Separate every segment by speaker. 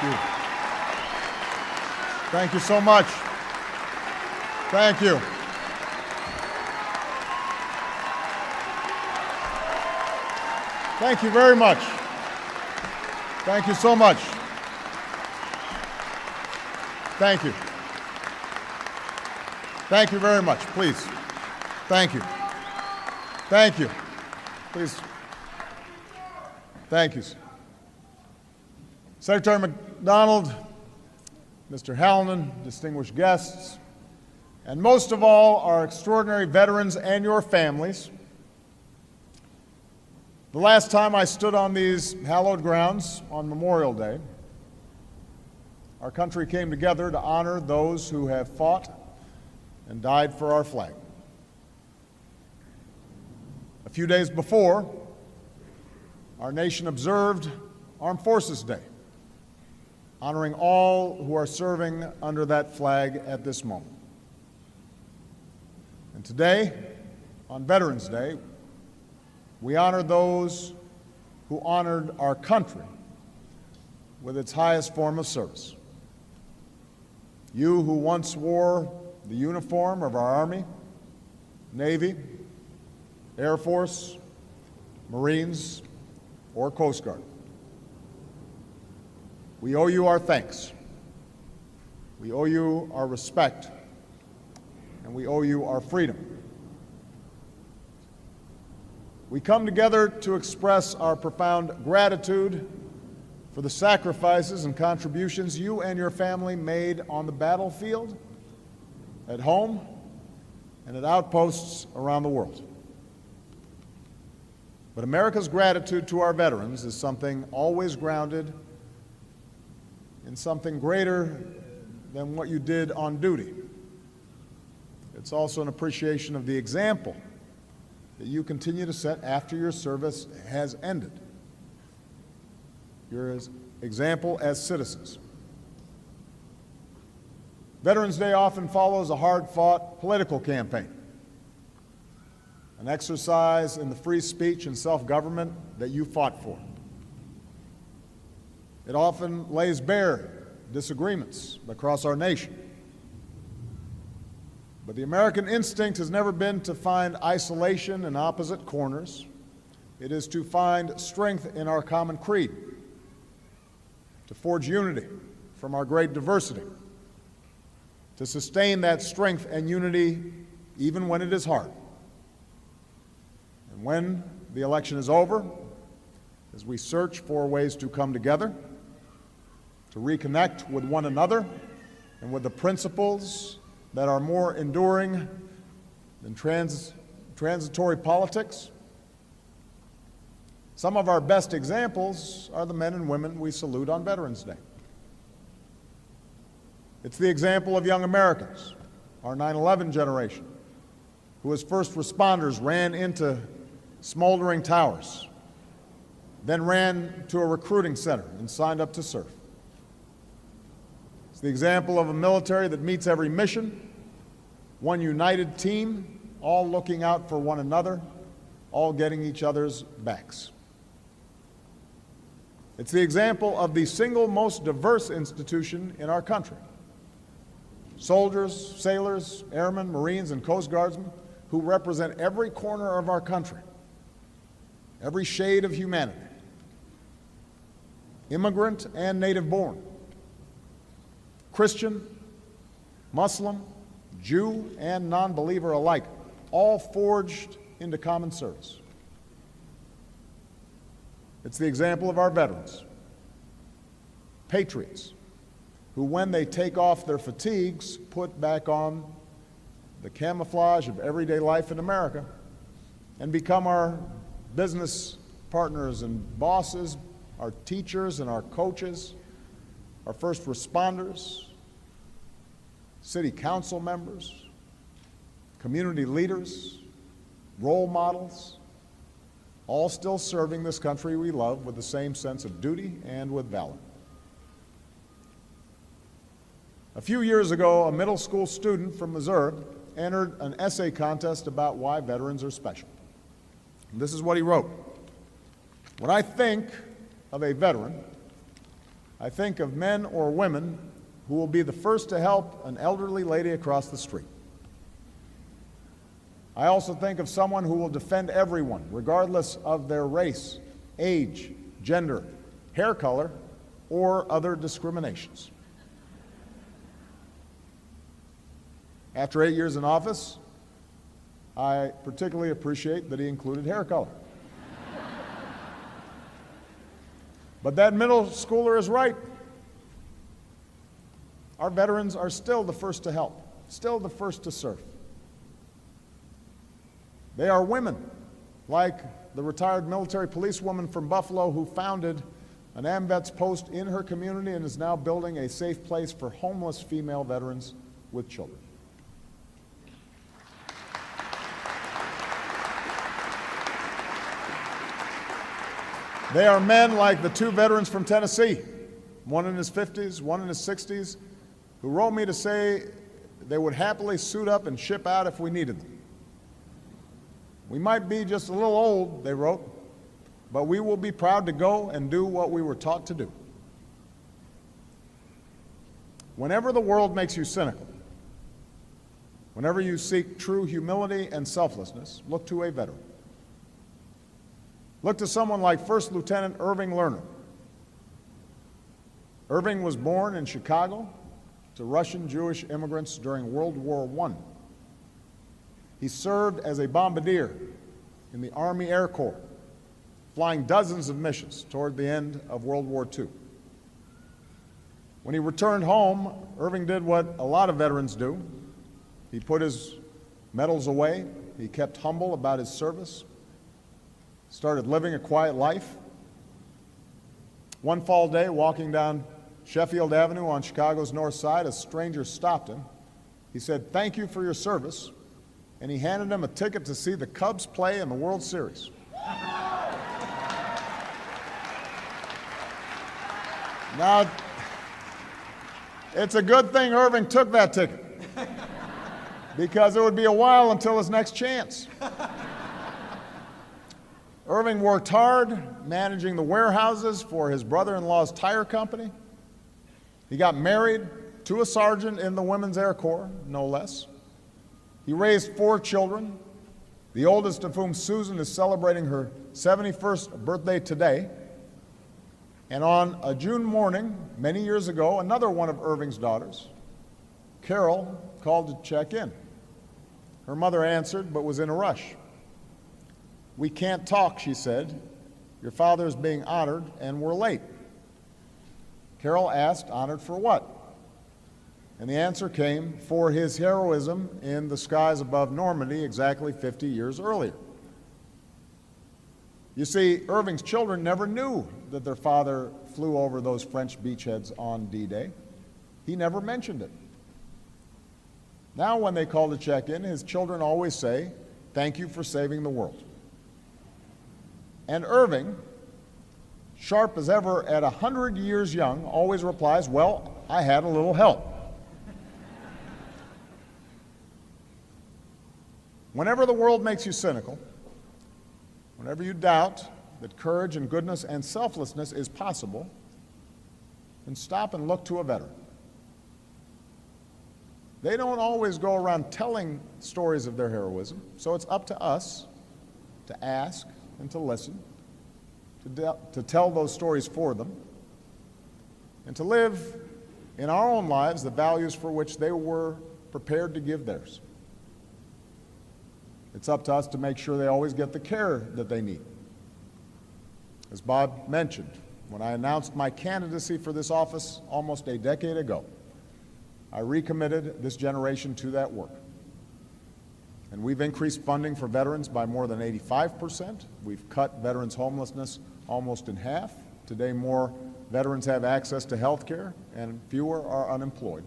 Speaker 1: Thank you. Thank you so much. Thank you. Thank you very much. Thank you so much. Thank you. Thank you very much. Please. Thank you. Thank you. Please. Thank you. Secretary McDonald, Mr. Hallinan, distinguished guests, and most of all, our extraordinary veterans and your families. The last time I stood on these hallowed grounds on Memorial Day, our country came together to honor those who have fought and died for our flag. A few days before, our nation observed Armed Forces Day, honoring all who are serving under that flag at this moment. And today, on Veterans Day, we honor those who honored our country with its highest form of service. You who once wore the uniform of our Army, Navy, Air Force, Marines, or Coast Guard. We owe you our thanks. We owe you our respect, and we owe you our freedom. We come together to express our profound gratitude for the sacrifices and contributions you and your family made on the battlefield, at home, and at outposts around the world. But America's gratitude to our veterans is something always grounded in something greater than what you did on duty. It's also an appreciation of the example that you continue to set after your service has ended. Your example as citizens. Veterans Day often follows a hard-fought political campaign, an exercise in the free speech and self-government that you fought for. It often lays bare disagreements across our nation. But the American instinct has never been to find isolation in opposite corners. It is to find strength in our common creed, to forge unity from our great diversity, to sustain that strength and unity even when it is hard. And when the election is over, as we search for ways to come together, to reconnect with one another and with the principles that are more enduring than transitory politics, some of our best examples are the men and women we salute on Veterans Day. It's the example of young Americans, our 9/11 generation, who as first responders ran into smoldering towers, then ran to a recruiting center and signed up to serve. It's the example of a military that meets every mission, one united team, all looking out for one another, all getting each other's backs. It's the example of the single most diverse institution in our country. Soldiers, sailors, airmen, Marines, and Coast Guardsmen who represent every corner of our country, every shade of humanity, immigrant and native-born, Christian, Muslim, Jew, and non-believer alike, all forged into common service. It's the example of our veterans, patriots, who when they take off their fatigues, put back on the camouflage of everyday life in America and become our business partners and bosses, our teachers and our coaches, our first responders, city council members, community leaders, role models, all still serving this country we love with the same sense of duty and with valor. A few years ago, a middle school student from Missouri entered an essay contest about why veterans are special. And this is what he wrote. When I think of a veteran, I think of men or women who will be the first to help an elderly lady across the street. I also think of someone who will defend everyone, regardless of their race, age, gender, hair color, or other discriminations. After 8 years in office, I particularly appreciate that he included hair color. But that middle schooler is right. Our veterans are still the first to help, still the first to serve. They are women, like the retired military policewoman from Buffalo who founded an AMVETS post in her community and is now building a safe place for homeless female veterans with children. They are men like the two veterans from Tennessee, one in his 50s, one in his 60s, who wrote me to say they would happily suit up and ship out if we needed them. We might be just a little old, they wrote, but we will be proud to go and do what we were taught to do. Whenever the world makes you cynical, whenever you seek true humility and selflessness, look to a veteran. Look to someone like First Lieutenant Irving Lerner. Irving was born in Chicago to Russian Jewish immigrants during World War I. He served as a bombardier in the Army Air Corps, flying dozens of missions toward the end of World War II. When he returned home, Irving did what a lot of veterans do. He put his medals away. He kept humble about his service, started living a quiet life. One fall day, walking down Sheffield Avenue on Chicago's north side, a stranger stopped him. He said, "Thank you for your service," and he handed him a ticket to see the Cubs play in the World Series. Now, it's a good thing Irving took that ticket, because it would be a while until his next chance. Irving worked hard managing the warehouses for his brother-in-law's tire company. He got married to a sergeant in the Women's Air Corps, no less. He raised 4 children, the oldest of whom, Susan, is celebrating her 71st birthday today. And on a June morning, many years ago, another one of Irving's daughters, Carol, called to check in. Her mother answered, but was in a rush. "We can't talk," she said. "Your father is being honored, and we're late." Carol asked, "Honored for what?" And the answer came, "For his heroism in the skies above Normandy exactly 50 years earlier." You see, Irving's children never knew that their father flew over those French beachheads on D-Day. He never mentioned it. Now, when they call to check in, his children always say, "Thank you for saving the world." And Irving, sharp as ever at 100 years young, always replies, "Well, I had a little help." Whenever the world makes you cynical, whenever you doubt that courage and goodness and selflessness is possible, then stop and look to a veteran. They don't always go around telling stories of their heroism, so it's up to us to ask and to listen, to tell those stories for them, and to live in our own lives the values for which they were prepared to give theirs. It's up to us to make sure they always get the care that they need. As Bob mentioned, when I announced my candidacy for this office almost a decade ago, I recommitted this generation to that work. And we've increased funding for veterans by more than 85%. We've cut veterans' homelessness almost in half. Today, more veterans have access to health care, and fewer are unemployed.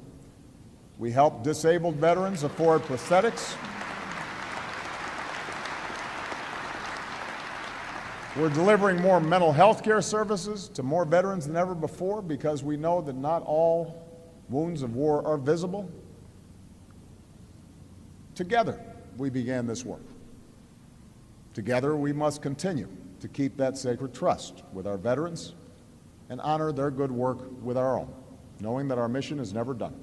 Speaker 1: We help disabled veterans afford prosthetics. We're delivering more mental health care services to more veterans than ever before, because we know that not all wounds of war are visible. Together, we began this work. Together, we must continue to keep that sacred trust with our veterans and honor their good work with our own, knowing that our mission is never done.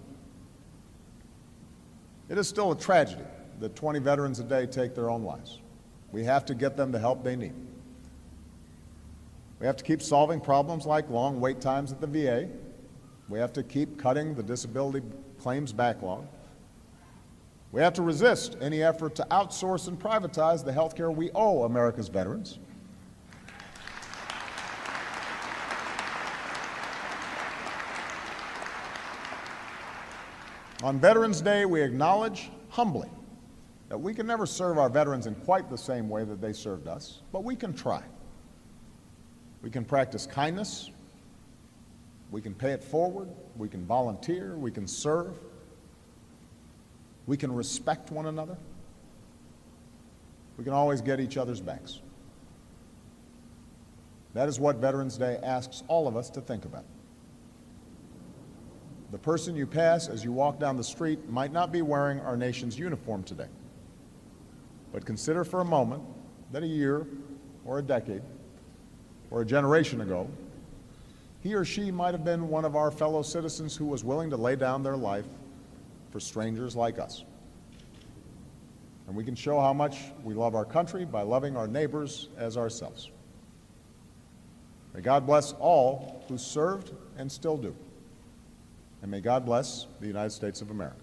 Speaker 1: It is still a tragedy that 20 veterans a day take their own lives. We have to get them the help they need. We have to keep solving problems like long wait times at the VA. We have to keep cutting the disability claims backlog. We have to resist any effort to outsource and privatize the health care we owe America's veterans. On Veterans Day, we acknowledge humbly that we can never serve our veterans in quite the same way that they served us, but we can try. We can practice kindness, we can pay it forward, we can volunteer, we can serve, we can respect one another, we can always get each other's backs. That is what Veterans Day asks all of us to think about. The person you pass as you walk down the street might not be wearing our nation's uniform today, but consider for a moment that a year or a decade or a generation ago, he or she might have been one of our fellow citizens who was willing to lay down their life for strangers like us. And we can show how much we love our country by loving our neighbors as ourselves. May God bless all who served and still do. And may God bless the United States of America.